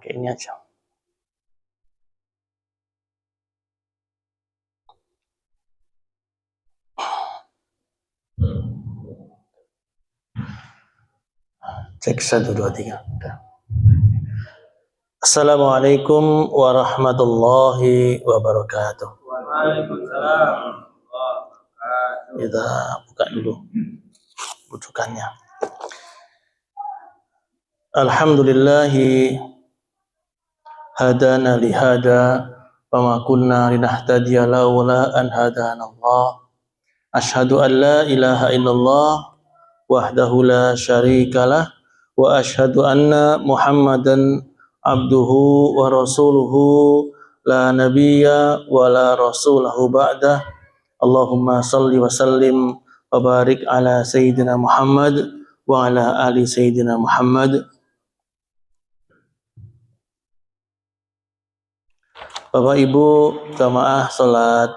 pakai ini aja. Cek 1, 2, 3. Assalamualaikum warahmatullahi wabarakatuh. Waalaikumsalam. Kita buka dulu rujukannya. Alhamdulillahi hadana lihada wa ma kunna linahtadiya laula an hadana Allah. Asyhadu an la ilaha illallah wahdahu la syarikalah wa asyhadu anna Muhammadan abduhu wa rasuluhu la nabiyya wa la rasulahu ba'dah. Allahumma salli wa sallim wa barik ala sayyidina Muhammad wa ala ali sayyidina Muhammad. Bapak Ibu jamaah salat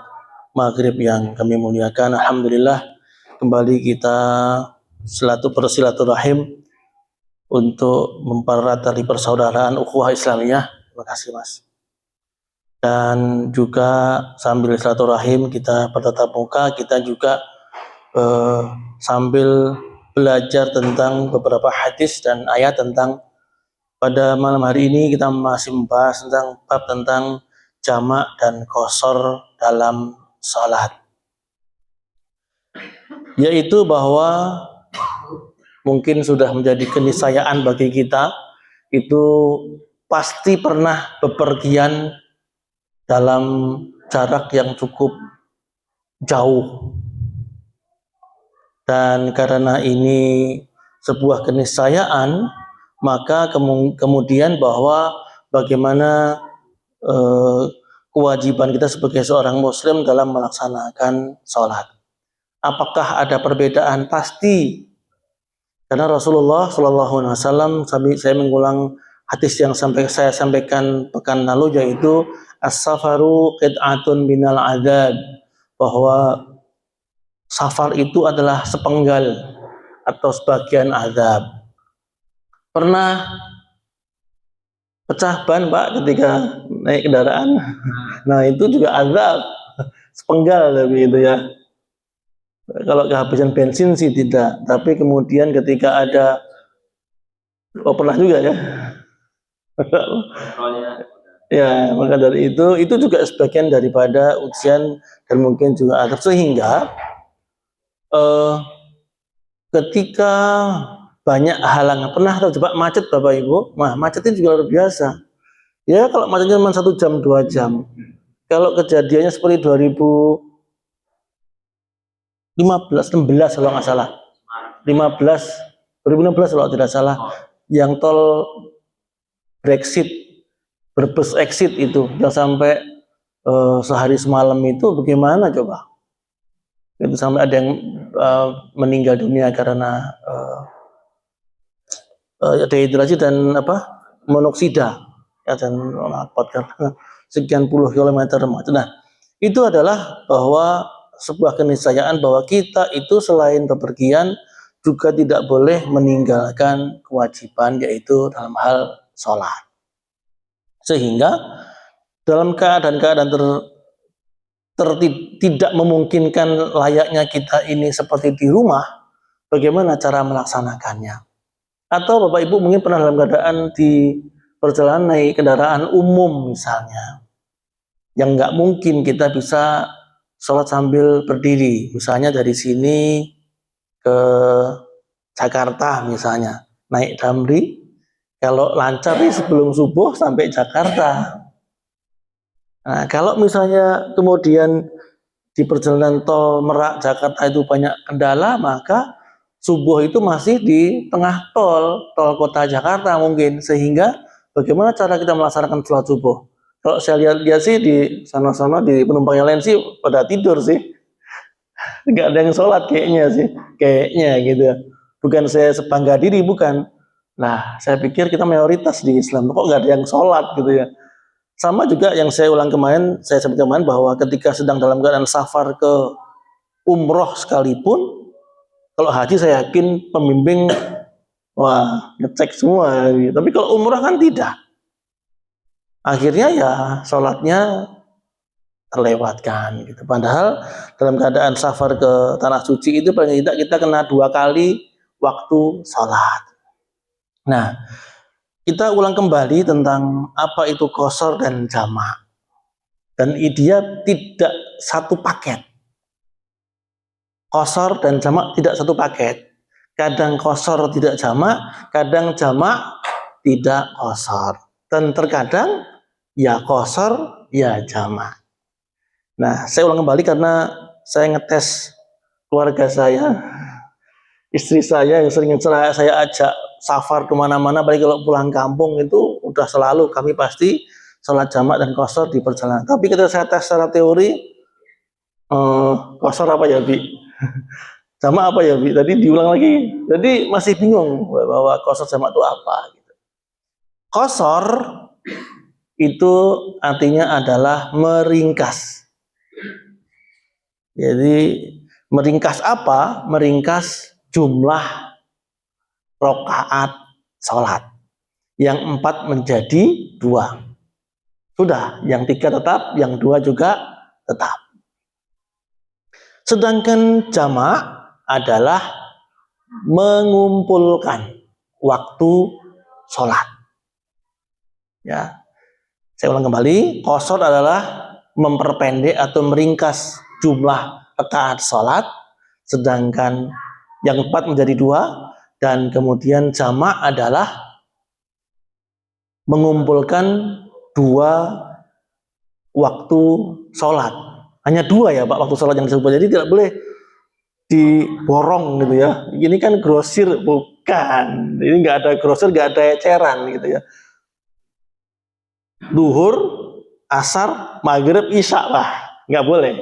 maghrib yang kami muliakan, alhamdulillah kembali kita bersilaturahim untuk mempererat tali persaudaraan ukhuwah Islamiyah. Terima kasih Mas. Dan juga sambil silaturahim kita bertatap muka, kita juga sambil belajar tentang beberapa hadis dan ayat tentang, pada malam hari ini kita masih membahas tentang bab tentang jamak dan qashar dalam salat, yaitu bahwa mungkin sudah menjadi keniscayaan bagi kita, itu pasti pernah bepergian dalam jarak yang cukup jauh, dan karena ini sebuah keniscayaan, maka kemudian bahwa bagaimana kewajiban kita sebagai seorang muslim dalam melaksanakan sholat. Apakah ada perbedaan? Pasti. Karena Rasulullah SAW, saya mengulang hadis yang saya sampaikan pekan lalu, yaitu as-safaru qid'atun minal adzab, bahwa safar itu adalah sepenggal atau sebagian azab. Pernah pecah ban Pak ketika naik kendaraan? Nah itu juga azab, sepenggal tapi itu ya. Kalau kehabisan bensin sih tidak, tapi kemudian ketika ada, pernah juga ya. Ya, maka dari itu juga sebagian daripada ujian dan mungkin juga azab, sehingga ketika banyak halangan, pernah terjebak macet Bapak Ibu, macetnya juga luar biasa. Ya kalau macetnya cuma 1 jam 2 jam, kalau kejadiannya seperti 2016 kalau nggak salah, 2016 kalau tidak salah, yang tol Brexit, Brebes exit itu, yang sampai sehari semalam itu bagaimana coba? Itu sampai ada yang meninggal dunia karena dehidrasi dan monoksida ya, dan karena sekian puluh kilometer macet. Nah, itu adalah bahwa sebuah keniscayaan bahwa kita itu selain bepergian juga tidak boleh meninggalkan kewajiban, yaitu dalam hal sholat. Sehingga dalam keadaan-keadaan tidak memungkinkan layaknya kita ini seperti di rumah, bagaimana cara melaksanakannya? Atau Bapak Ibu mungkin pernah dalam keadaan di perjalanan naik kendaraan umum misalnya, yang nggak mungkin kita bisa sholat sambil berdiri, misalnya dari sini ke Jakarta misalnya, naik Damri, kalau lancar sebelum subuh sampai Jakarta. Nah, kalau misalnya kemudian di perjalanan tol Merak Jakarta itu banyak kendala, maka subuh itu masih di tengah tol kota Jakarta mungkin, sehingga bagaimana cara kita melaksanakan sholat subuh? Kalau saya lihat sih di sana-sana di penumpang yang lain sih pada tidur sih, nggak ada yang sholat kayaknya gitu. Bukan saya sebangga diri, bukan. Nah, saya pikir kita mayoritas di Islam, kok nggak ada yang sholat gitu ya. Sama juga yang saya sebut kemarin, bahwa ketika sedang dalam keadaan safar ke umroh sekalipun, kalau haji saya yakin pembimbing ngecek semua, tapi kalau umroh kan tidak. Akhirnya ya sholatnya terlewatkan gitu. Padahal dalam keadaan safar ke tanah suci itu paling tidak kita kena 2 kali waktu sholat. Nah, kita ulang kembali tentang apa itu qashar dan jamak. Dan dia tidak satu paket. Qashar dan jamak tidak satu paket. Kadang qashar tidak jamak, kadang jamak tidak qashar. Dan terkadang ya qashar ya jamak. Nah, saya ulang kembali karena saya ngetes keluarga saya, istri saya yang sering saya ajak safar kemana-mana, apalagi kalau pulang kampung itu udah selalu kami pasti sholat jamak dan qashar di perjalanan. Tapi ketika saya tes secara teori, qashar apa ya, Bi? Jamak apa ya, Bi? Tadi diulang lagi. Jadi masih bingung bahwa qashar jamak itu apa. Qashar itu artinya adalah meringkas. Jadi meringkas apa? Meringkas jumlah rakaat sholat. Yang 4 menjadi 2. Sudah, yang 3 tetap, yang 2 juga tetap. Sedangkan jamak adalah mengumpulkan waktu sholat. Ya, saya ulang kembali. Qashar adalah memperpendek atau meringkas jumlah rakaat sholat, sedangkan yang 4 menjadi 2, dan kemudian jamak adalah mengumpulkan 2 waktu sholat. Hanya 2 ya Pak waktu sholat yang disebut, jadi tidak boleh diborong gitu ya. Ini kan grosir, bukan. Ini nggak ada grosir, nggak ada eceran gitu ya. Duhur, asar, maghrib, isya lah, nggak boleh.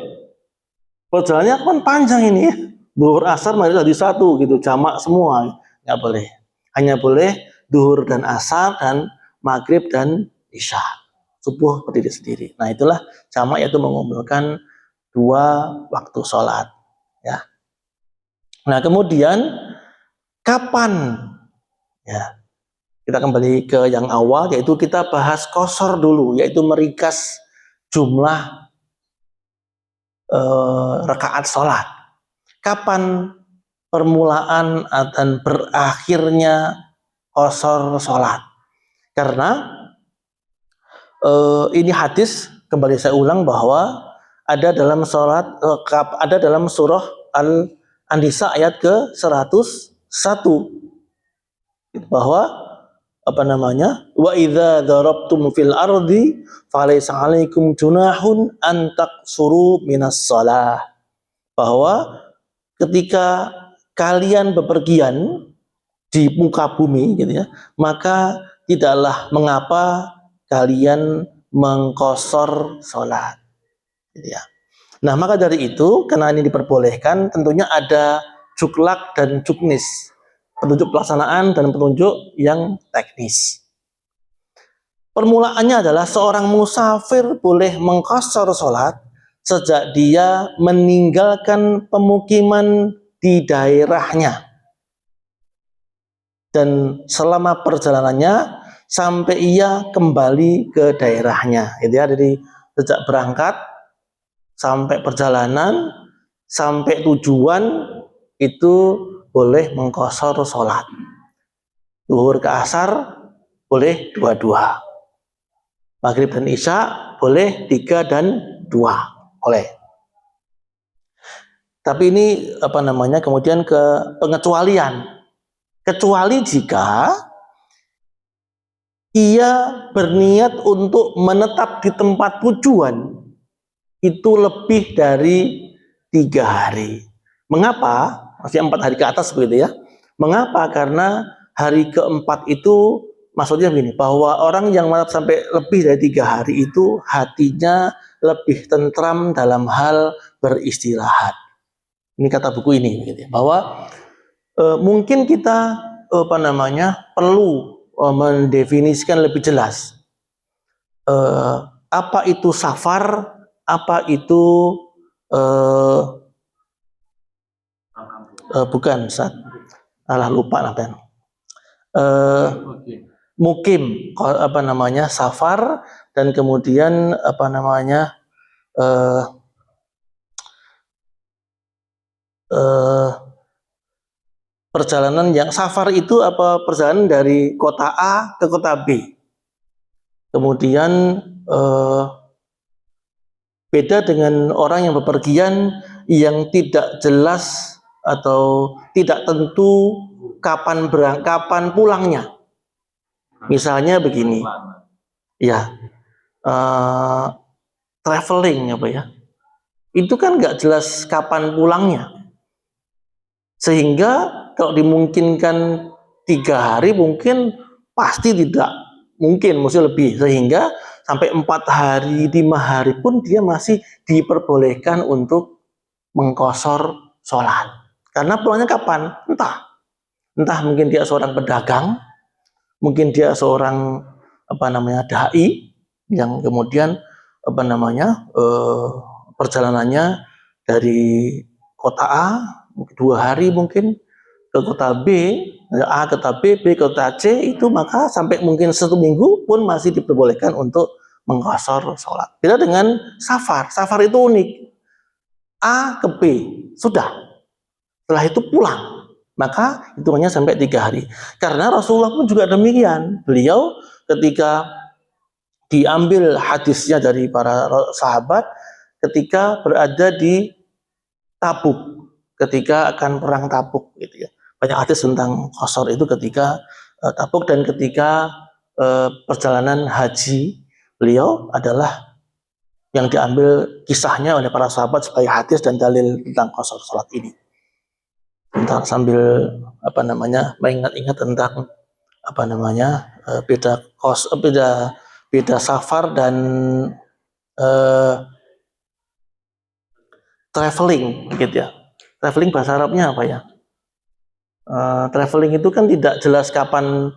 Perjalanannya kan panjang ini ya. Duhur, asar, maghrib jadi 1 gitu, jamak semua, nggak boleh. Hanya boleh duhur dan asar dan maghrib dan isya. Subuh berdiri sendiri. Nah itulah jamak, yaitu mengumpulkan 2 waktu sholat. Ya. Nah kemudian kapan? Ya, kita kembali ke yang awal, yaitu kita bahas qashar dulu, yaitu meringkas jumlah rakaat sholat. Kapan permulaan dan berakhirnya qashar sholat? Karena ini hadis, kembali saya ulang bahwa ada dalam surah An-Nisa ayat ke-101 bahwa wa idza darabtum fil ardi falaysa 'alaikum junahun an taqsuru minas shalah, bahwa ketika kalian bepergian di muka bumi gitu ya, maka tidaklah mengapa kalian mengqashar salat gitu ya. Nah, maka dari itu, karena ini diperbolehkan, tentunya ada juklak dan juknis, petunjuk pelaksanaan dan petunjuk yang teknis. Permulaannya adalah seorang musafir boleh mengqashar salat sejak dia meninggalkan pemukiman di daerahnya, dan selama perjalanannya sampai ia kembali ke daerahnya, gitu ya. Jadi sejak berangkat sampai perjalanan sampai tujuan itu boleh mengqashar sholat. Zuhur ke asar boleh 2-2. Maghrib dan isya boleh 3 dan 2, boleh. Tapi ini kemudian ke pengecualian. Kecuali jika ia berniat untuk menetap di tempat tujuan itu lebih dari 3 hari. Mengapa? Maksudnya 4 hari ke atas begitu ya. Mengapa? Karena hari keempat itu maksudnya begini, bahwa orang yang menetap sampai lebih dari 3 hari itu hatinya lebih tentram dalam hal beristirahat. Ini kata buku ini gitu ya, bahwa mungkin kita perlu mendefinisikan lebih jelas apa itu safar, apa itu bukan lupa mukim, safar dan kemudian perjalanan yang safar itu perjalanan dari kota A ke kota B. Kemudian beda dengan orang yang bepergian yang tidak jelas atau tidak tentu kapan pulangnya. Misalnya begini, ya, traveling itu kan nggak jelas kapan pulangnya, sehingga kalau dimungkinkan 3 hari mungkin pasti tidak mungkin, mesti lebih, sehingga sampai 4 hari, 5 hari pun dia masih diperbolehkan untuk mengqashar sholat. Karena pulangnya kapan? Entah mungkin dia seorang pedagang, mungkin dia seorang dai yang kemudian perjalanannya dari kota A 2 hari mungkin ke kota B, A ke kota B, B ke kota C, itu maka sampai mungkin 1 minggu pun masih diperbolehkan untuk mengqashar sholat. Beda dengan safar. Safar itu unik. A ke B, sudah. Setelah itu pulang. Maka hitungannya sampai 3 hari. Karena Rasulullah pun juga demikian. Beliau ketika diambil hadisnya dari para sahabat ketika berada di Tabuk, ketika akan perang Tabuk gitu ya. Banyak hadis tentang qashar itu ketika Tabuk, dan ketika perjalanan haji beliau adalah yang diambil kisahnya oleh para sahabat sebagai hadis dan dalil tentang qashar salat ini. Bentar, sambil mengingat-ingat tentang beda safar dan traveling gitu ya. Traveling bahasa Arabnya apa ya? Traveling itu kan tidak jelas kapan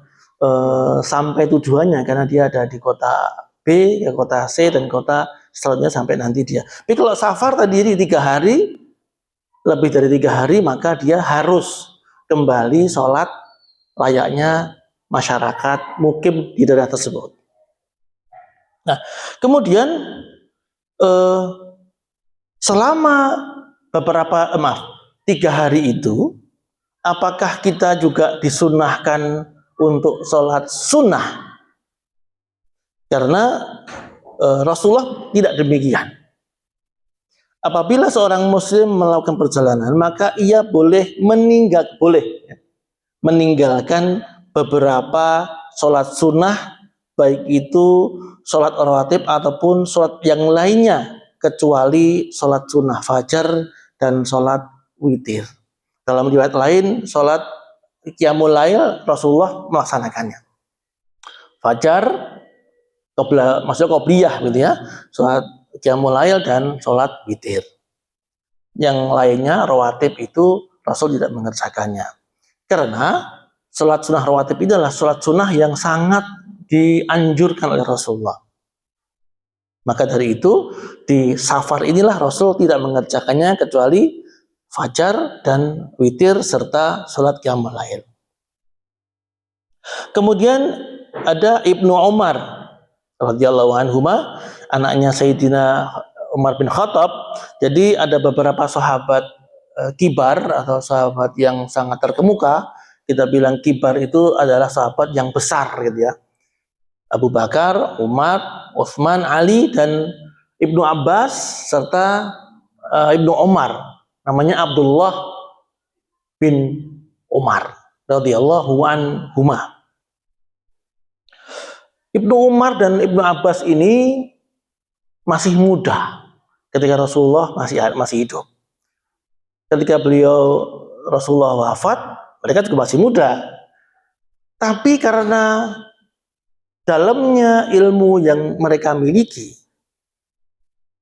sampai tujuannya, karena dia ada di kota B, ke kota C, dan kota selanjutnya sampai nanti dia. Tapi kalau safar tadi 3 hari, lebih dari 3 hari, maka dia harus kembali sholat layaknya masyarakat mukim di daerah tersebut. Nah, kemudian selama 3 hari itu, apakah kita juga disunahkan untuk sholat sunnah? Karena Rasulullah tidak demikian. Apabila seorang muslim melakukan perjalanan, maka ia boleh meninggalkan beberapa sholat sunnah, baik itu sholat rawatib ataupun sholat yang lainnya, kecuali sholat sunnah fajar dan sholat witir. Dalam riwayat lain, sholat qiyamul lail Rasulullah melaksanakannya. Fajar, maksudnya qobliyah gitu ya, sholat qiyamul lail dan sholat witir. Yang lainnya rawatib itu Rasul tidak mengerjakannya. Karena sholat sunnah rawatib itu adalah sholat sunnah yang sangat dianjurkan oleh Rasulullah. Maka dari itu di safar inilah Rasul tidak mengerjakannya kecuali fajar dan witir serta sholat qiyamul lail. Kemudian ada Ibnu Umar radhiyallahu anhuma, anaknya Sayyidina Umar bin Khattab. Jadi ada beberapa sahabat kibar atau sahabat yang sangat terkemuka. Kita bilang kibar itu adalah sahabat yang besar gitu ya. Abu Bakar, Umar, Utsman, Ali, dan Ibnu Abbas serta Ibnu Umar. Namanya Abdullah bin Umar radhiyallahu anhuma. Ibnu Umar dan Ibnu Abbas ini masih muda ketika Rasulullah masih hidup. Ketika Rasulullah wafat, mereka juga masih muda. Tapi karena dalamnya ilmu yang mereka miliki,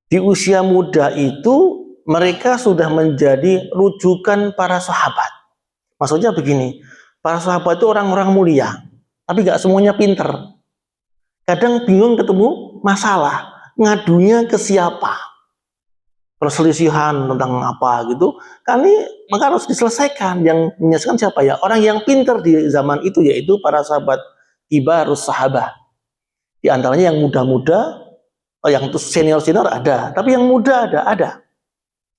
di usia muda itu mereka sudah menjadi rujukan para sahabat. Maksudnya begini, para sahabat itu orang-orang mulia, tapi gak semuanya pinter. Kadang bingung ketemu masalah, ngadunya ke siapa, perselisihan tentang apa gitu, maka harus diselesaikan. Yang menyelesaikan siapa ya? Orang yang pinter di zaman itu, yaitu para sahabat kibarus sahabah. Di antaranya yang muda-muda, yang senior-senior ada, tapi yang muda ada,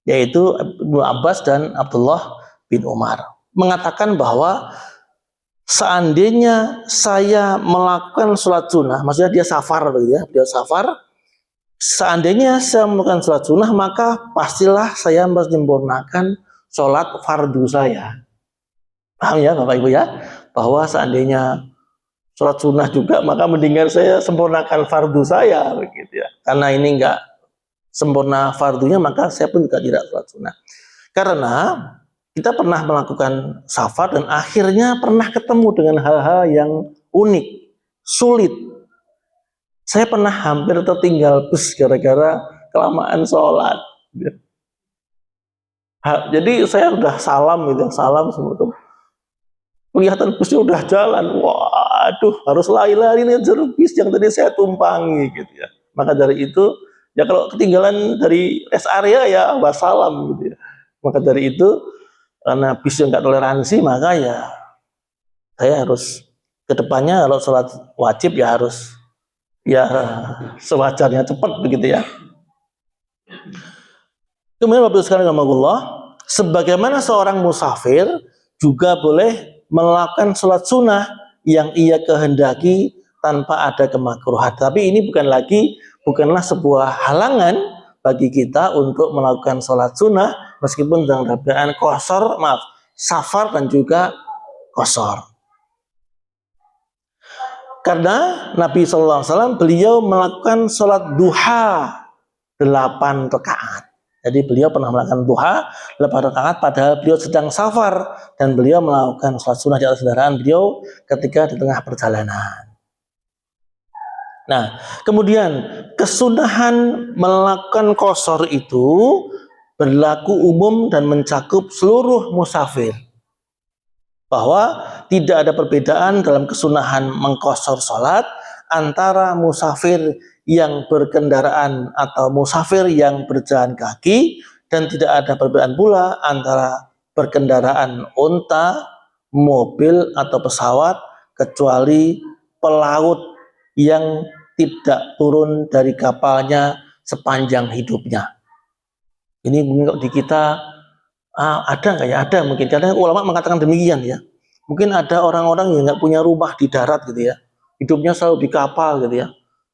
yaitu Ibnu Abbas dan Abdullah bin Umar. Mengatakan bahwa seandainya saya melakukan sholat sunnah, maksudnya dia safar, dia safar. Seandainya saya melakukan sholat sunnah, maka pastilah saya menyempurnakan sholat fardu saya. Paham ya Bapak Ibu ya? Bahwa seandainya sholat sunnah juga, maka mendingan saya sempurnakan fardu saya, begitu ya. Karena ini enggak sempurna fardunya, maka saya pun juga tidak sholat sunnah. Karena kita pernah melakukan safar dan akhirnya pernah ketemu dengan hal-hal yang unik, sulit. Saya pernah hampir tertinggal bus gara-gara kelamaan sholat. Jadi saya udah salam sebetulnya. Kelihatan busnya udah jalan, waduh, harus lari-lari ngejar bis yang tadi saya tumpangi gitu ya. Maka dari itu, ya kalau ketinggalan dari rest area ya wassalam gitu ya. Maka dari itu, karena bisnya nggak toleransi, maka ya saya harus kedepannya kalau sholat wajib ya harus ya sewajarnya cepat begitu ya. Kemudian Bapak sekalian rahimakumullah, sebagaimana seorang musafir juga boleh melakukan sholat sunnah yang ia kehendaki tanpa ada kemakruhan. Tapi ini bukanlah sebuah halangan bagi kita untuk melakukan sholat sunnah meskipun dalam keadaan safar dan juga qasar. Karena Nabi SAW beliau melakukan sholat duha 8 rakaat. Jadi beliau pernah melakukan duha 8 rakaat padahal beliau sedang safar dan beliau melakukan sholat sunnah di atas kendaraan beliau ketika di tengah perjalanan. Nah, kemudian kesunahan melakukan qasar itu berlaku umum dan mencakup seluruh musafir. Bahwa tidak ada perbedaan dalam kesunahan mengqasar sholat antara musafir yang berkendaraan atau musafir yang berjalan kaki, dan tidak ada perbedaan pula antara berkendaraan unta, mobil atau pesawat kecuali pelaut yang tidak turun dari kapalnya sepanjang hidupnya. Ini mungkin di kita ada nggak ya? Ada mungkin. Karena ulama mengatakan demikian ya. Mungkin ada orang-orang yang nggak punya rumah di darat gitu ya. Hidupnya selalu di kapal gitu ya.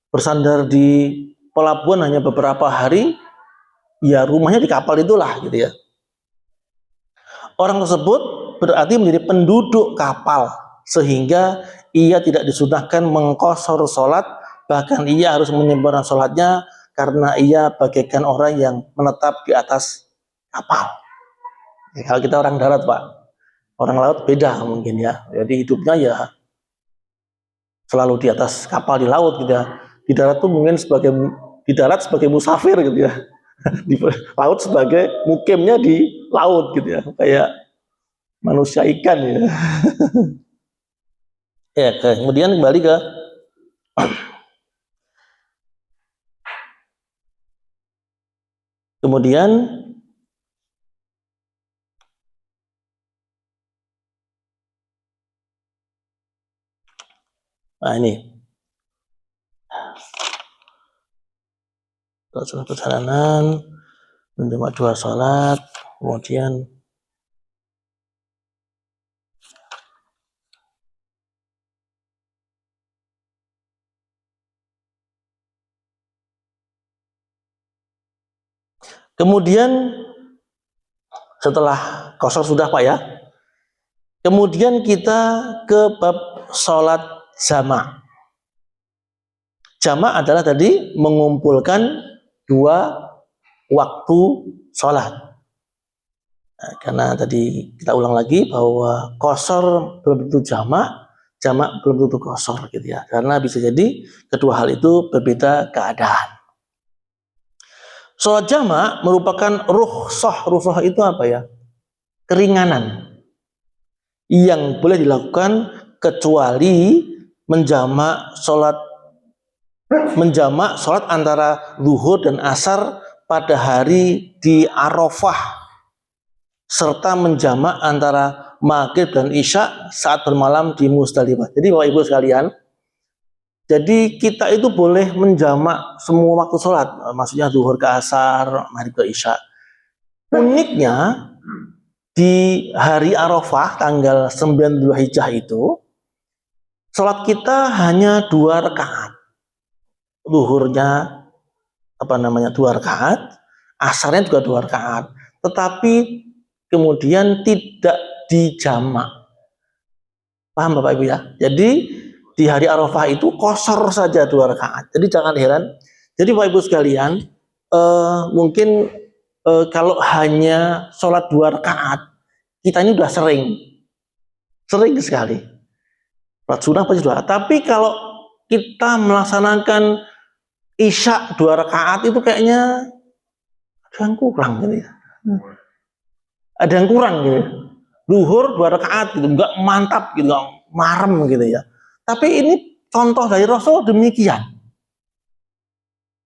Bersandar di pelabuhan hanya beberapa hari, ya rumahnya di kapal itulah gitu ya. Orang tersebut berarti menjadi penduduk kapal sehingga ia tidak disunahkan mengqasar sholat, bahkan ia harus menyempurnakan sholatnya karena ia bagaikan orang yang menetap di atas kapal. Ya, kalau kita orang darat Pak, orang laut beda mungkin ya. Jadi hidupnya ya selalu di atas kapal di laut gitu ya. Di darat tuh mungkin di darat sebagai musafir gitu ya. Di laut sebagai mukimnya di laut gitu ya. Kayak manusia ikan ya. Ya, kemudian kembali ke kemudian ini sudah perjalanan menjamak 2 sholat, kemudian setelah qasar sudah Pak ya, kemudian kita ke bab sholat jamak. Jamak adalah tadi mengumpulkan 2 waktu sholat. Nah, karena tadi kita ulang lagi bahwa qasar belum tentu jamak belum tentu qasar gitu ya. Karena bisa jadi kedua hal itu berbeda keadaan. Sholat jamak merupakan rukhsah. Rukhsah itu apa ya? Keringanan yang boleh dilakukan kecuali menjamak sholat antara zuhur dan asar pada hari di Arafah, serta menjamak antara maghrib dan isya saat bermalam di Muzdalifah. Jadi Bapak Ibu sekalian, Jadi kita itu boleh menjamak semua waktu sholat, maksudnya zuhur ke asar, maghrib ke isya. Uniknya di hari Arafah tanggal 9 Dzulhijjah itu sholat kita hanya 2 rakaat. Zuhurnya 2 rakaat, asarnya juga 2 rakaat. Tetapi kemudian tidak dijamak. Paham Bapak Ibu ya? Jadi di hari Arafah itu kosor saja 2 rakaat. Jadi jangan heran. Jadi Bapak Ibu sekalian, mungkin kalau hanya sholat 2 rakaat, kita ini udah sering sekali. Sholat sunnah pasti 2 rakaat. Tapi kalau kita melaksanakan isya 2 rakaat itu kayaknya ada yang kurang gitu ya. Ada yang kurang gitu. Zuhur 2 rakaat gitu, nggak mantap gitu, nggak marem gitu ya. Tapi ini contoh dari Rasul demikian.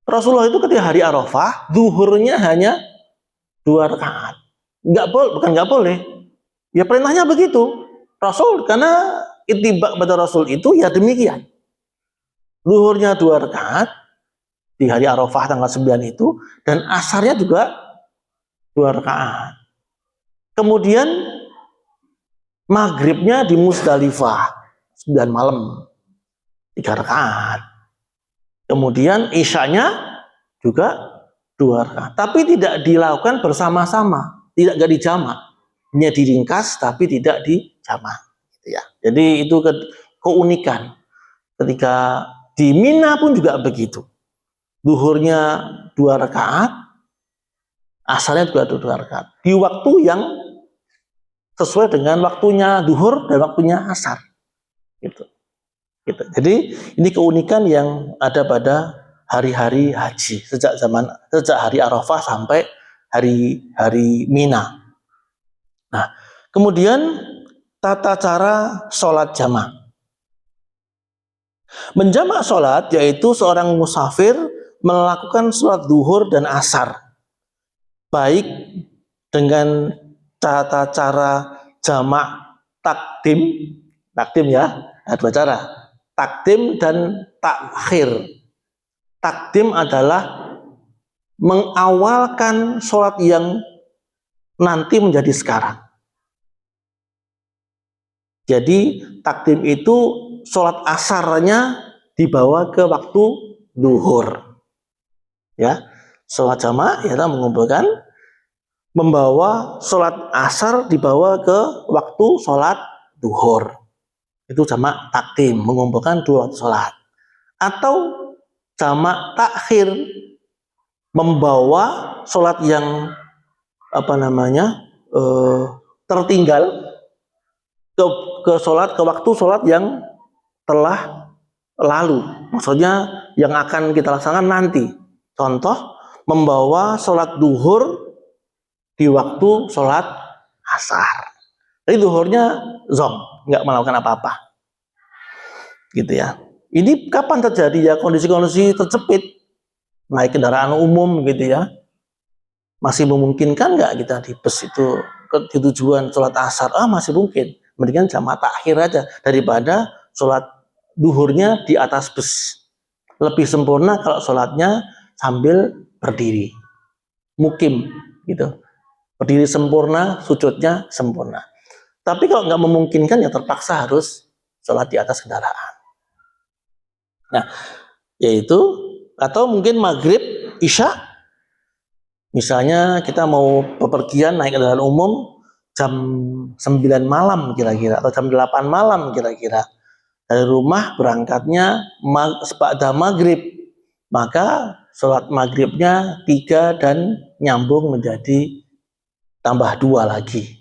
Rasulullah itu ketika hari Arafah, zuhurnya hanya 2 rakaat. Bukan nggak boleh. Ya perintahnya begitu. Rasul karena ittiba pada Rasul itu ya demikian. Zuhurnya 2 rakaat di hari Arafah tanggal 9 itu, dan asarnya juga 2 rakaat. Kemudian maghribnya di Musdalifah 9 malam 3 rakaat. Kemudian isyanya juga 2 rakaat. Tapi tidak dilakukan bersama-sama, tidak dijamak. Hanya diringkas tapi tidak dijamak. Gitu ya. Jadi itu keunikan. Ketika di Mina pun juga begitu. Zuhurnya 2 rakaat, asarnya juga 2 rakaat. Di waktu yang sesuai dengan waktunya zuhur dan waktunya asar. Gitu. Jadi ini keunikan yang ada pada hari-hari haji sejak hari Arafah sampai hari Mina. Nah, kemudian tata cara sholat jamak. Menjamak sholat yaitu seorang musafir melakukan sholat zuhur dan asar, baik dengan tata cara jamak takdim ya, ada 2 cara. Takdim dan takhir. Takdim adalah mengawalkan sholat yang nanti menjadi sekarang. Jadi takdim itu sholat asarnya dibawa ke waktu zuhur. Ya, sholat jamak ya mengumpulkan, membawa sholat asar dibawa ke waktu sholat zuhur. Itu jamak takdim, mengumpulkan 2 waktu sholat. Atau jamak takhir, membawa sholat yang tertinggal ke waktu sholat yang telah lalu. Maksudnya yang akan kita laksanakan nanti. Contoh, membawa sholat zuhur di waktu sholat asar. Jadi zuhurnya zong, nggak melakukan apa-apa. Gitu ya. Ini kapan terjadi ya kondisi-kondisi terjepit, naik kendaraan umum gitu ya. Masih memungkinkan nggak kita di bus itu di tujuan sholat asar? Masih mungkin. Mendingan jamak takhir aja daripada sholat zuhurnya di atas bus. Lebih sempurna kalau sholatnya sambil berdiri, mukim gitu. Berdiri sempurna, sujudnya sempurna. Tapi kalau nggak memungkinkan ya terpaksa harus sholat di atas kendaraan. Nah, yaitu atau mungkin maghrib, isya. Misalnya kita mau bepergian naik kendaraan umum jam 9 malam kira-kira atau jam 8 malam kira-kira. Dari rumah berangkatnya sepada maghrib. Maka sholat maghribnya 3 dan nyambung menjadi tambah 2 lagi.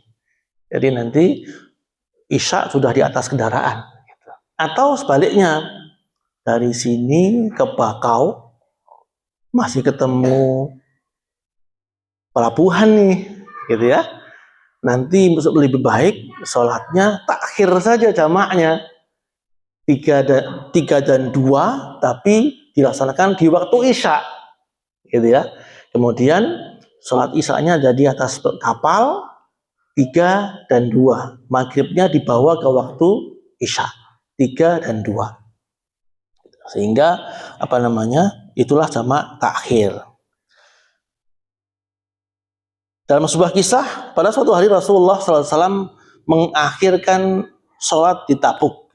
Jadi nanti isya sudah di atas kendaraan. Atau sebaliknya, dari sini ke Bakau masih ketemu pelabuhan nih, gitu ya. Nanti lebih baik sholatnya takhir saja jamaknya 3 dan 2, tapi dilaksanakan di waktu isya, gitu ya. Kemudian sholat isyanya jadi atas kapal 3 dan 2. Maghribnya dibawa ke waktu isya 3 dan 2. Sehingga itulah jamak takhir. Dalam sebuah kisah, pada suatu hari Rasulullah SAW mengakhirkan sholat di Tabuk.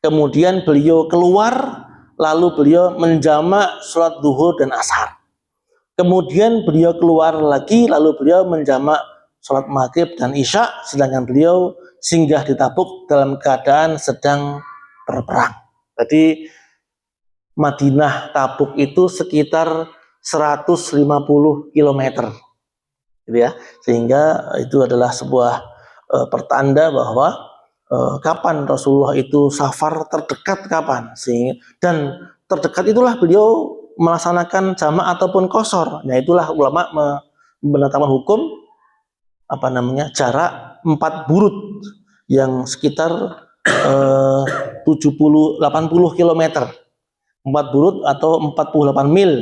Kemudian beliau keluar, lalu beliau menjamak sholat zuhur dan asar. Kemudian beliau keluar lagi, lalu beliau menjamak sholat maghrib dan isya, sedangkan beliau singgah di Tabuk dalam keadaan sedang berperang. Jadi Madinah Tabuk itu sekitar 150 km, gitu ya. Sehingga itu adalah sebuah pertanda bahwa kapan Rasulullah itu safar terdekat kapan, dan terdekat itulah beliau melaksanakan jamak ataupun qashar. Nah, itulah ulama menetapkan hukum jarak 4 burud yang sekitar 80 km. 4 burud atau 48 mil,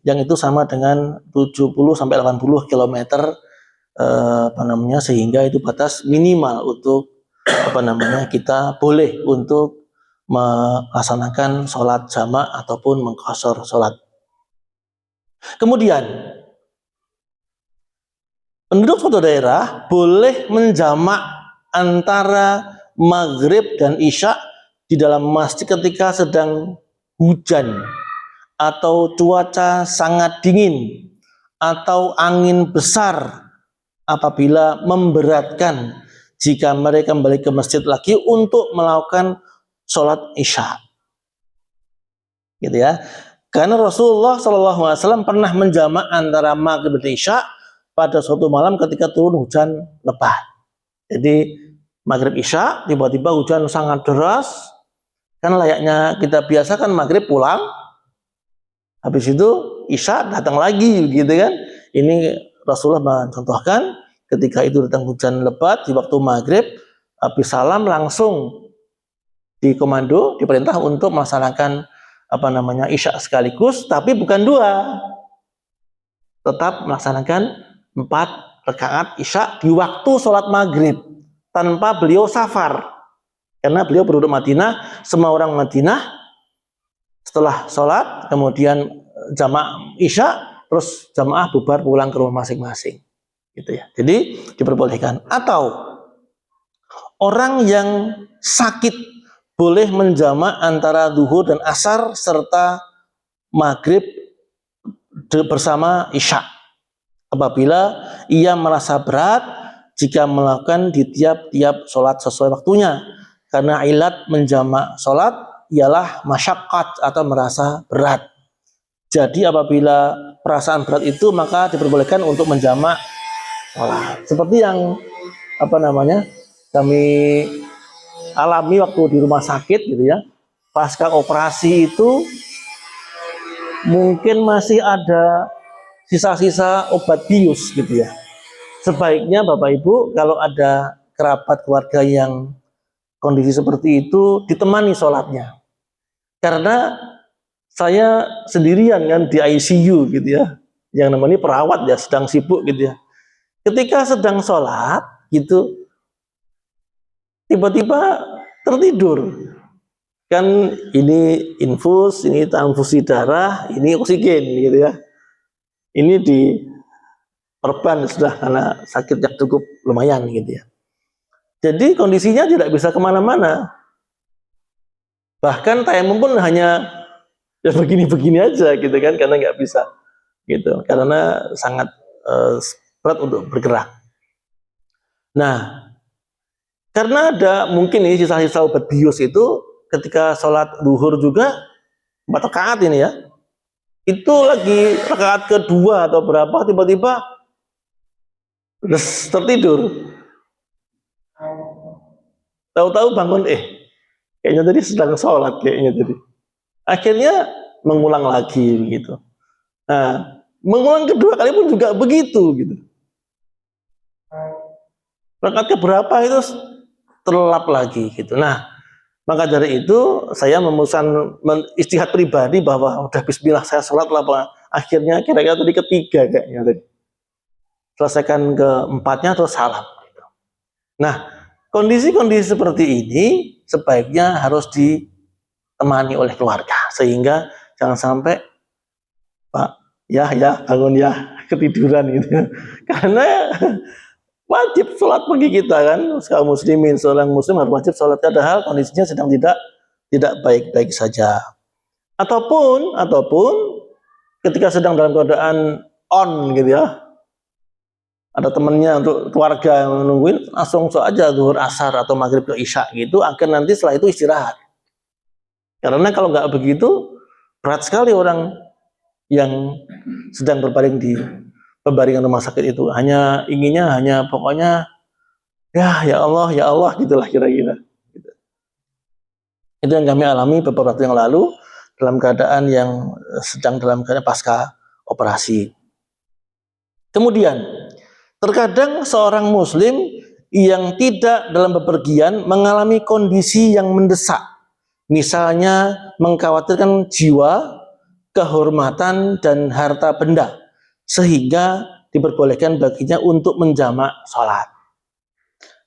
yang itu sama dengan 70 sampai 80 km, sehingga itu batas minimal untuk kita boleh untuk melaksanakan sholat jamak ataupun mengqashar sholat. Kemudian penduduk suatu daerah boleh menjamak antara maghrib dan isya di dalam masjid ketika sedang hujan atau cuaca sangat dingin atau angin besar, apabila memberatkan jika mereka kembali ke masjid lagi untuk melakukan sholat isya, gitu ya. Karena Rasulullah SAW pernah menjamak antara maghrib dan isya pada suatu malam ketika turun hujan lebat. Jadi maghrib isya, tiba-tiba hujan sangat deras. Kan layaknya kita biasa kan maghrib pulang, habis itu isya datang lagi, gitu kan. Ini Rasulullah mencontohkan ketika itu datang hujan lebat di waktu maghrib, habis salam langsung dikomando, diperintah untuk melaksanakan isya sekaligus, tapi bukan 2, tetap melaksanakan 4 rakaat isya di waktu sholat maghrib tanpa beliau safar. Karena beliau penduduk Madinah, semua orang Madinah setelah sholat, kemudian jamaah isya, terus jamaah bubar pulang ke rumah masing-masing, gitu ya. Jadi diperbolehkan. Atau orang yang sakit boleh menjamak antara zuhur dan asar serta maghrib bersama isya apabila ia merasa berat jika melakukan di tiap-tiap sholat sesuai waktunya. Karena ilat menjamak sholat ialah masyaqqat atau merasa berat. Jadi apabila perasaan berat itu, maka diperbolehkan untuk menjamak sholat. Seperti yang kami alami waktu di rumah sakit, gitu ya. Pasca operasi itu mungkin masih ada sisa-sisa obat bius, gitu ya. Sebaiknya Bapak Ibu kalau ada kerabat keluarga yang kondisi seperti itu ditemani sholatnya. Karena saya sendirian kan di ICU, gitu ya. Yang namanya perawat ya, sedang sibuk, gitu ya. Ketika sedang sholat gitu, tiba-tiba tertidur. Kan ini infus, ini transfusi darah, ini oksigen, gitu ya. Ini di perban sudah karena sakit yang cukup lumayan, gitu ya. Jadi kondisinya tidak bisa kemana-mana. Bahkan tayamum pun hanya ya begini-begini aja, gitu kan, karena nggak bisa, gitu. Karena sangat berat untuk bergerak. Nah, karena ada mungkin ini sisa-sisa obat bius itu ketika sholat zuhur juga 4 rakaat ini ya. Itu lagi rakaat kedua atau berapa, tiba-tiba tertidur. Tahu-tahu bangun, kayaknya tadi sedang sholat kayaknya tadi. Akhirnya mengulang lagi gitu. Nah, mengulang kedua kali pun juga begitu gitu. Rakaat keberapa itu terlelap lagi gitu. Nah, maka dari itu saya memutuskan istihad pribadi bahwa udah bismillah saya sholat lah. Akhirnya kira-kira tadi ketiga kayaknya tadi. Selesaikan keempatnya terus salam. Nah, kondisi-kondisi seperti ini sebaiknya harus ditemani oleh keluarga, sehingga jangan sampai Pak ya bangun ya ketiduran gitu. Karena wajib sholat bagi kita kan, kaum muslimin, seorang muslim harus wajib sholat, padahal kondisinya sedang tidak baik-baik saja. Ataupun ketika sedang dalam keadaan on gitu ya, ada temennya untuk keluarga yang menungguin, langsung aja zuhur, asar atau maghrib ke isya gitu, agar nanti setelah itu istirahat. Karena kalau nggak begitu, berat sekali orang yang sedang berbaring di pembaringan rumah sakit itu. Inginnya pokoknya ya Allah gitulah kira-kira. Itu yang kami alami beberapa waktu yang lalu dalam keadaan yang sedang dalam keadaan pasca operasi. Kemudian terkadang seorang muslim yang tidak dalam bepergian mengalami kondisi yang mendesak, misalnya mengkhawatirkan jiwa, kehormatan, dan harta benda, sehingga diperbolehkan baginya untuk menjamak sholat.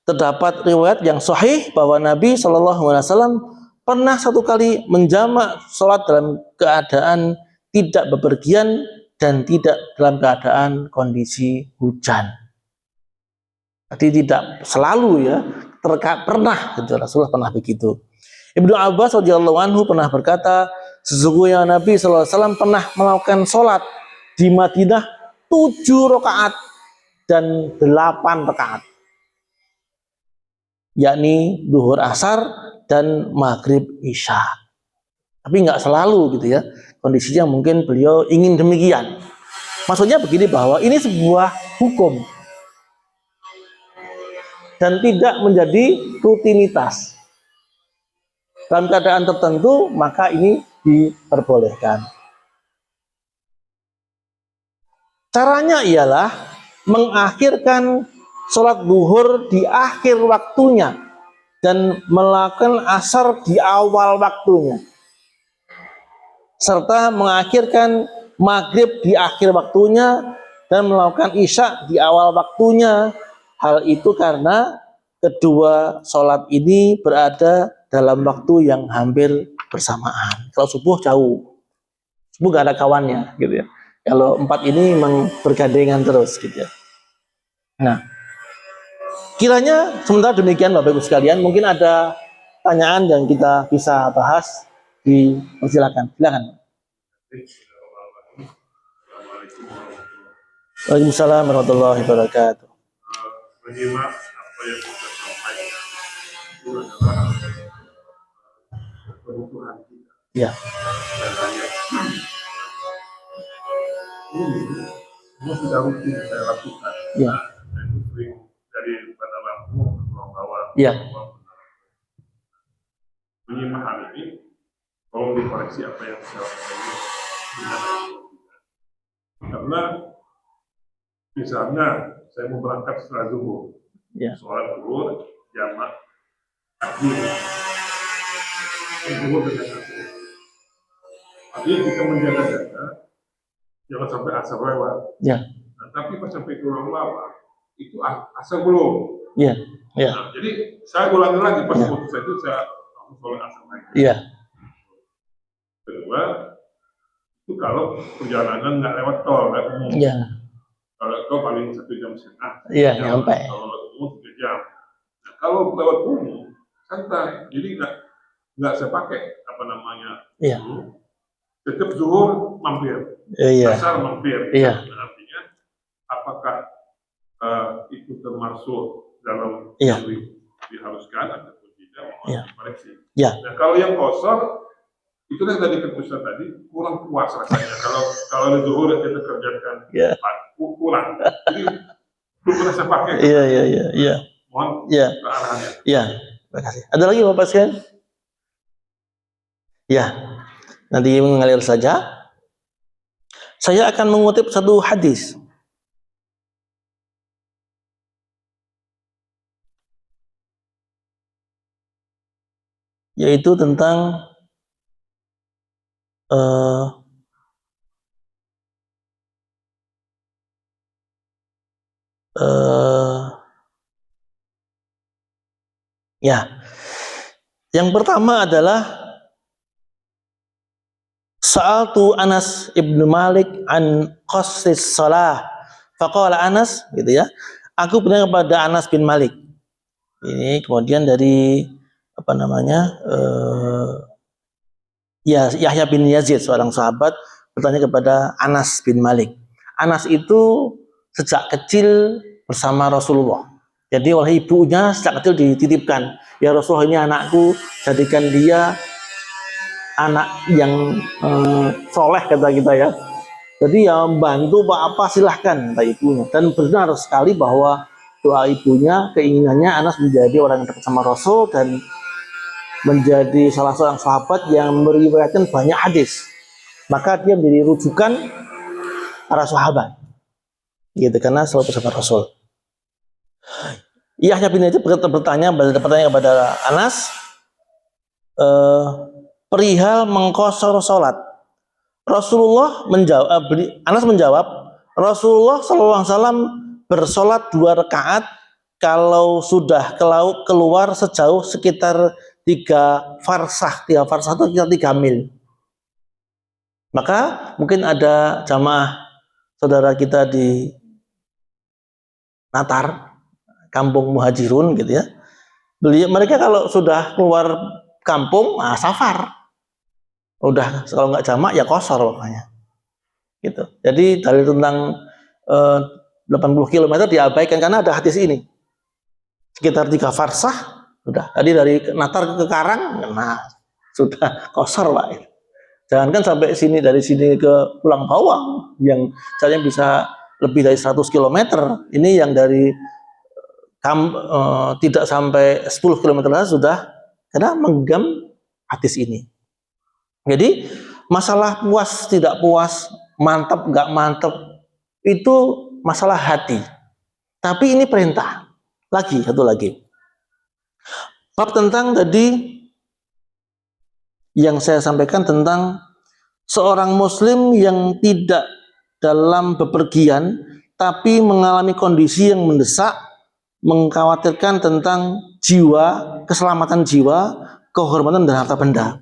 Terdapat riwayat yang sahih bahwa Nabi SAW pernah satu kali menjamak sholat dalam keadaan tidak bepergian dan tidak dalam keadaan kondisi hujan. Jadi tidak selalu ya, pernah gitu, Rasulullah pernah begitu. Ibnu Abbas radhiyallahu anhu pernah berkata, sesungguhnya Nabi SAW pernah melakukan sholat di Madinah 7 rakaat dan 8 rakaat, yakni duhur, asar, dan maghrib isya. Tapi nggak selalu gitu ya, kondisinya mungkin beliau ingin demikian. Maksudnya begini, bahwa ini sebuah hukum dan tidak menjadi rutinitas. Dalam keadaan tertentu maka ini diperbolehkan. Caranya ialah mengakhirkan sholat duhur di akhir waktunya dan melakukan asar di awal waktunya, serta mengakhirkan maghrib di akhir waktunya dan melakukan isya di awal waktunya. Hal itu karena kedua sholat ini berada dalam waktu yang hampir bersamaan. Kalau subuh jauh, subuh gak ada kawannya gitu ya. Kalau 4 ini memang bergandengan terus gitu ya. Nah, kiranya sementara demikian Bapak Ibu sekalian, mungkin ada pertanyaan yang kita bisa bahas, silakan. Waalaikumsalam warahmatullahi wabarakatuh. Menyimak apa yang kita sampaikan itu adalah kebutuhan kita. Ya. Dan hanya ini semua sudah rutin saya lakukan. Ya. Dan itu sering dari pada lampu ke ruang bawah. Ya. Menyimak hal ini, tolong dikoreksi apa yang saya lakukan. Karena misalnya saya mau berangkat setelah zuhur, sholat zuhur, jamak takbir, zuhur dengan asar. Artinya kita menjaga-jaga, jangan sampai asar lewat. Ya. Nah, tapi pas sampai ke ruang bawah, itu asar belum. Ya. Ya. Nah, jadi saya ulangi lagi pas waktu saya itu saya sholat asar lagi. Ya. Kedua, itu kalau perjalanan nggak lewat tol, nggak umum. Ya. Kalau tol paling 1,5 jam. Iya, nyampe. Kalau lewat umum 3 jam. Nah, kalau lewat umum santai, jadi nggak saya pakai apa namanya. Iya. Tetap zuhur mampir, asar mampir. Iya. Nah, artinya apakah itu termasuk dalam yang diharuskan ataupun tidak, mohon dikoreksi. Iya. Nah, kalau yang kosong itu yang tadi keputusan tadi kurang puas rasanya. kalau zuhur kita kerjakan kurang, jadi belum pernah saya pakai. Iya. Mohon kearahannya. Iya, terima kasih. Ada lagi Bapak sekalian? Ya, nanti mengalir saja. Saya akan mengutip satu hadis. Yaitu tentang yang pertama adalah Sa'altu Anas ibnu Malik an qassis salah. Faqala Anas, gitu ya. Aku bertanya kepada Anas bin Malik. Ini kemudian dari apa namanya? Ya, Yahya bin Yazid, seorang sahabat bertanya kepada Anas bin Malik. Anas itu sejak kecil bersama Rasulullah. Jadi oleh ibunya sejak kecil dititipkan, ya Rasulullah, ini anakku, jadikan dia anak yang soleh, kata kita ya. Jadi ya bantu apa silahkan, kata ibunya. Dan benar sekali bahwa doa ibunya, keinginannya Anas menjadi orang yang dekat sama Rasul dan menjadi salah seorang sahabat yang meriwayatkan banyak hadis. Maka dia menjadi rujukan para sahabat, gitu, karena selalu bersama Rasul. Yahya bin Yazid bertanya kepada Anas perihal mengqashar salat. Rasulullah menjawab, Anas menjawab, Rasulullah SAW bersolat 2 rakaat kalau sudah keluar sejauh sekitar 3 farsah. 3 farsah itu sekitar 3 mil. Maka mungkin ada jamaah saudara kita di Natar, kampung muhajirun, gitu ya. Mereka kalau sudah keluar kampung, safar. Udah, kalau nggak jamak ya qashar makanya. Gitu. Jadi dalil tentang 80 km diabaikan karena ada hadis ini. Sekitar 3 farsah sudah. Tadi dari Natar ke Karang, nah sudah qashar, Pak. Jangankan sampai sini, dari sini ke Pulang Bawang yang misalnya bisa lebih dari 100 km. Ini yang dari tidak sampai 10 km sudah, karena menggenggam hadis ini. Jadi masalah puas tidak puas, mantap nggak mantap, itu masalah hati. Tapi ini perintah. Satu lagi. Bab tentang tadi yang saya sampaikan tentang seorang muslim yang tidak dalam bepergian tapi mengalami kondisi yang mendesak, mengkhawatirkan tentang jiwa, keselamatan jiwa, kehormatan dan harta benda.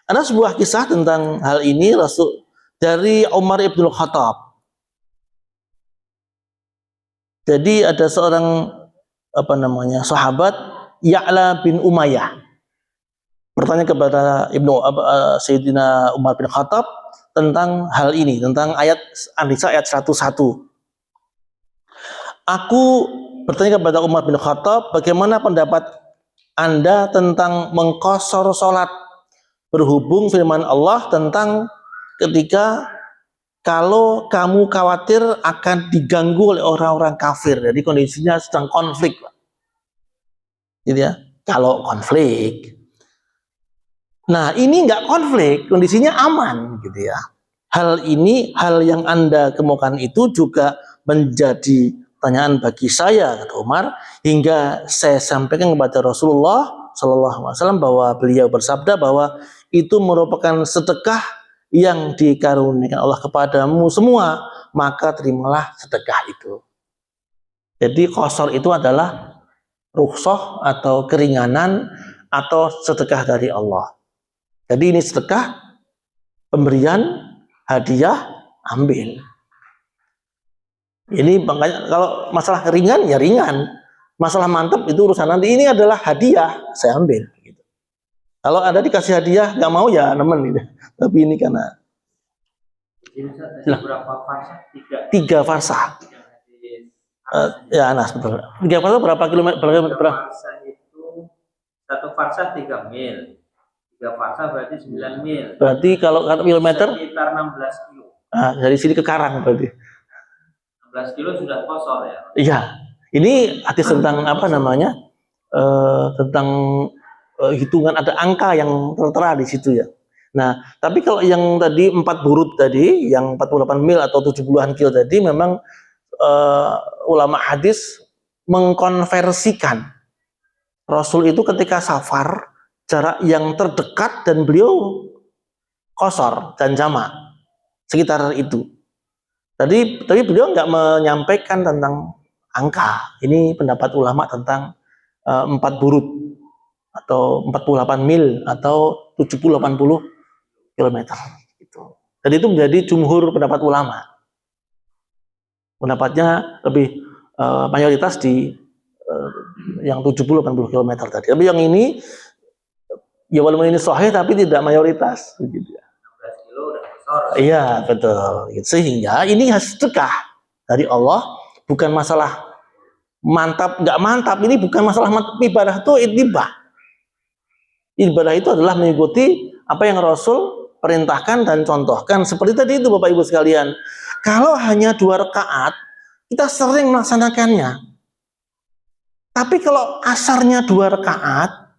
Ada sebuah kisah tentang hal ini dari Umar ibn Khattab. Jadi ada seorang sahabat Ya'la bin Umayyah bertanya kepada Sayyidina Umar bin Khattab tentang hal ini, tentang ayat An-Nisa ayat 101. Aku bertanya kepada Umar bin Khattab, bagaimana pendapat Anda tentang mengqashar salat, berhubung firman Allah tentang ketika kalau kamu khawatir akan diganggu oleh orang-orang kafir. Jadi kondisinya sedang konflik, gitu ya. Kalau konflik, nah ini nggak konflik, kondisinya aman, gitu ya. Hal yang Anda kemukakan itu juga menjadi pertanyaan bagi saya, kata Umar, hingga saya sampaikan kepada Rasulullah SAW bahwa beliau bersabda bahwa itu merupakan sedekah yang dikaruniakan Allah kepadamu semua, maka terimalah sedekah itu. Jadi qashar itu adalah rukhsah atau keringanan atau sedekah dari Allah. Jadi ini sedekah, pemberian, hadiah, ambil. Ini makanya kalau masalah ringan ya ringan, masalah mantap itu urusan nanti. Ini adalah hadiah, saya ambil. Gitu. Kalau ada dikasih hadiah nggak mau ya nemen gitu. Tapi ini karena berapa farsah? 3 farsah. Ya Anas, betul. 3 farsah berapa kilometer? Farsah itu 1 farsah 3 mil. 3 farsah berarti 9 mil. Berarti kalau kilometer sekitar 16 kilo. Dari sini ke Karang berarti. 16 kilo sudah qashar ya. Iya. Ini hadis tentang tentang hitungan, ada angka yang tertera di situ ya. Nah, tapi kalau yang tadi 4 burut tadi, yang 48 mil atau 70-an kilo tadi, memang ulama hadis mengkonversikan Rasul itu ketika safar jarak yang terdekat dan beliau qashar dan jamak sekitar itu. Tapi beliau nggak menyampaikan tentang angka. Ini pendapat ulama tentang 4 burut atau 48 mil atau 70-80 km gitu. Dan itu menjadi jumhur pendapat ulama. Pendapatnya lebih mayoritas di yang 70-80 km tadi. Tapi yang ini ya walaupun ini sahih tapi tidak mayoritas begitu ya. 16 kilo udah besar. Iya, betul. Sehingga ini sedekah dari Allah, bukan masalah mantap nggak mantap, ini bukan masalah mantap. Ibadah itu ittibah. Ibadah itu adalah mengikuti apa yang Rasul perintahkan dan contohkan. Seperti tadi itu Bapak Ibu sekalian. Kalau hanya 2 rakaat, kita sering melaksanakannya. Tapi kalau asarnya 2 rakaat,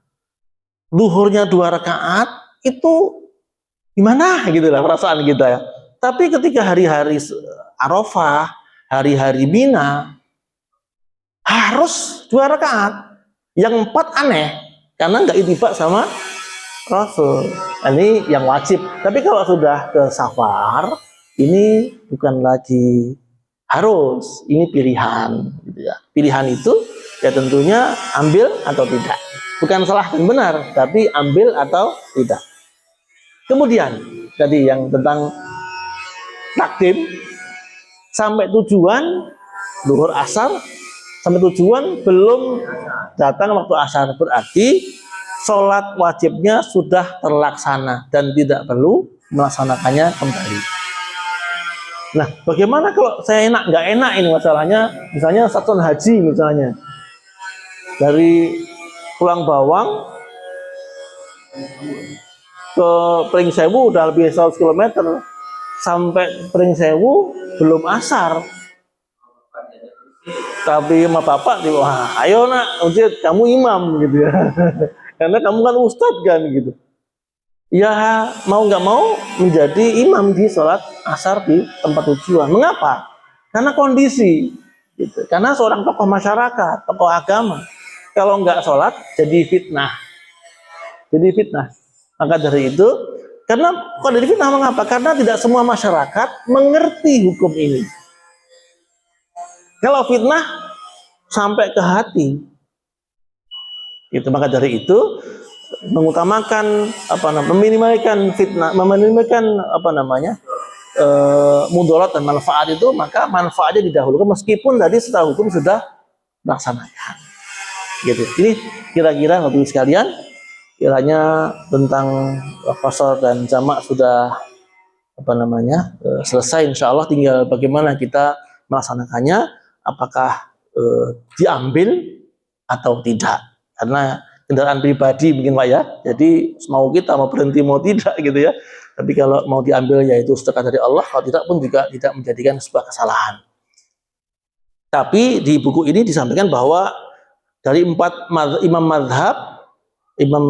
duhurnya 2 rakaat, itu gimana gitu lah perasaan kita ya. Tapi ketika hari-hari Arafah, hari-hari Mina, harus 2 rakaat. Yang 4 aneh, karena nggak ittiba sama Rasul. Ini yang wajib. Tapi kalau sudah ke safar, ini bukan lagi harus, ini pilihan. Gitu ya. Pilihan itu ya tentunya ambil atau tidak. Bukan salah dan benar, tapi ambil atau tidak. Kemudian tadi yang tentang takdim sampai tujuan duhur asar, sampai tujuan belum datang waktu asar, berarti sholat wajibnya sudah terlaksana dan tidak perlu melaksanakannya kembali. Nah, bagaimana kalau saya nggak enak ini masalahnya, misalnya satu haji misalnya dari Pulang Bawang ke Pringsewu udah lebih 100 km, sampai Pringsewu belum asar, tapi sama bapak wah ayo nak Ujit, kamu imam gitu ya. Karena kamu kan ustadz kan gitu ya, mau nggak mau menjadi imam di sholat asar di tempat tujuan. Mengapa? Karena kondisi gitu. Karena seorang tokoh masyarakat, tokoh agama, kalau nggak sholat jadi fitnah. Maka dari itu, karena kok jadi fitnah, mengapa? Karena tidak semua masyarakat mengerti hukum ini. Kalau fitnah sampai ke hati, itu maka dari itu mengutamakan meminimalkan fitnah, meminimalkan mudarat dan manfaat itu, maka manfaatnya didahulukan meskipun tadi setelah hukum sudah melaksanakan. Gitu. Ini kira-kira Bapak Ibu sekalian, kiranya tentang qasar dan jamak sudah selesai. Insya Allah tinggal bagaimana kita melaksanakannya, apakah diambil atau tidak. Karena kendaraan pribadi mungkin Pak ya, jadi mau kita mau berhenti mau tidak gitu ya. Tapi kalau mau diambil yaitu sedekah dari Allah, kalau tidak pun juga tidak menjadikan sebuah kesalahan. Tapi di buku ini disampaikan bahwa dari 4 imam mazhab, Imam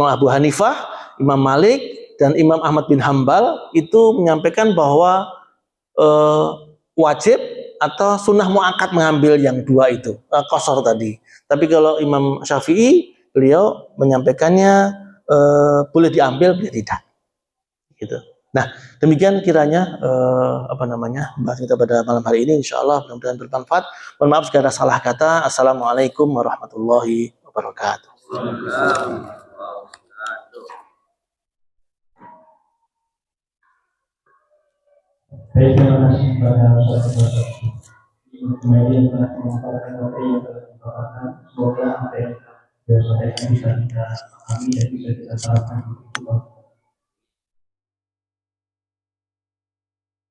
Abu Hanifah, Imam Malik, dan Imam Ahmad bin Hambal itu menyampaikan bahwa wajib atau sunnah muakkad mengambil yang 2 itu, qasar tadi. Tapi kalau Imam Syafi'i, beliau menyampaikannya boleh diambil, boleh tidak. Gitu. Nah, demikian kiranya bahas kita pada malam hari ini. Insya Allah mudah-mudahan bermanfaat. Mohon maaf jika ada salah kata. Assalamualaikum warahmatullahi wabarakatuh. Baik, terima kasih kepada Ustaz. Kemudian telah memaparkan materi yang telah dipaparkan. Semoga apa yang sudah disampaikan bisa kita pahami dan bisa kita terapkan.